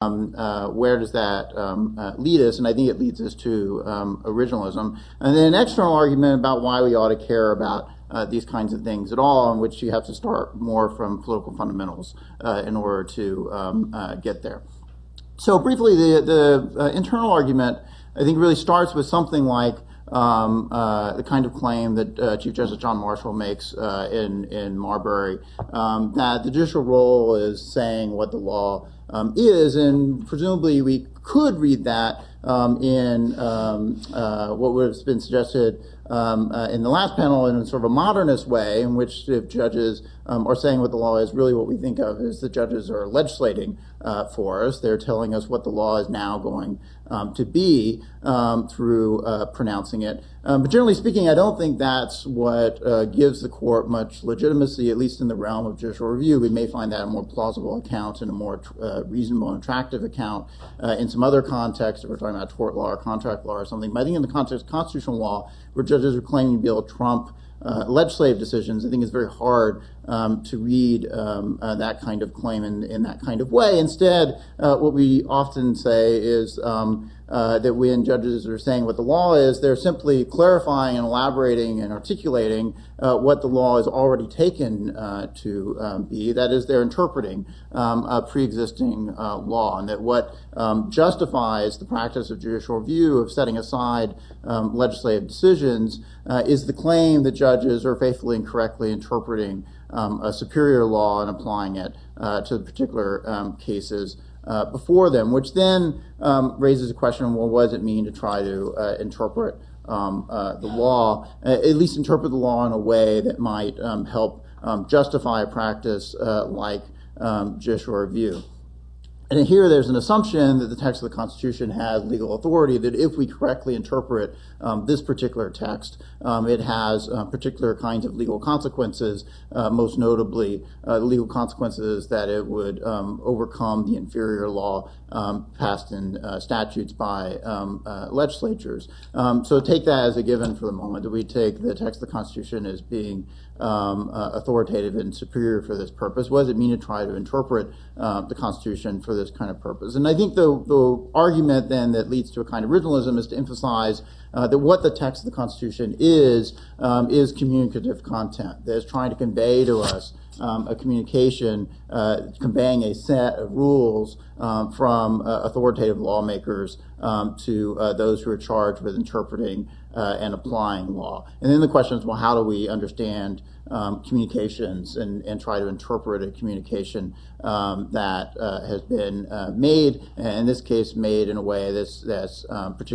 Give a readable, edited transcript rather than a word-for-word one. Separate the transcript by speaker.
Speaker 1: where does that lead us? And I think it leads us to originalism. And then an external argument about why we ought to care about these kinds of things at all, in which you have to start more from political fundamentals in order to get there. So briefly, the internal argument, I think, really starts with something like the kind of claim that Chief Justice John Marshall makes in Marbury, that the judicial role is saying what the law is, and presumably we could read that in what would have been suggested in the last panel in sort of a modernist way, in which if judges are saying what the law is, really what we think of is the judges are legislating for us. They're telling us what the law is now going to be through pronouncing it. But generally speaking, I don't think that's what gives the court much legitimacy, at least in the realm of judicial review. We may find that a more plausible account and a more reasonable and attractive account in some other context, if we're talking about tort law or contract law or something. But I think in the context of constitutional law, where judges are claiming to be able to trump legislative decisions, I think it's very hard to read that kind of claim in that kind of way. Instead, what we often say is that when judges are saying what the law is, they're simply clarifying and elaborating and articulating what the law is already taken to be. That is, they're interpreting a pre-existing law, and that what justifies the practice of judicial review of setting aside legislative decisions is the claim that judges are faithfully and correctly interpreting a superior law and applying it to the particular cases before them, which then raises a question, well, what does it mean to try to interpret the law, at least interpret the law in a way that might help justify a practice like judicial review? And here there's an assumption that the text of the Constitution has legal authority, that if we correctly interpret this particular text, it has particular kinds of legal consequences, most notably legal consequences that it would overcome the inferior law passed in statutes by legislatures. So take that as a given for the moment, that we take the text of the Constitution as being authoritative and superior for this purpose. What does it mean to try to interpret the Constitution for this kind of purpose? And I think the argument then that leads to a kind of originalism is to emphasize that what the text of the Constitution is communicative content, that is trying to convey to us a communication, conveying a set of rules from authoritative lawmakers to those who are charged with interpreting and applying law. And then the question is, well, how do we understand communications and try to interpret a communication that has been made, in this case made in a way that's particularly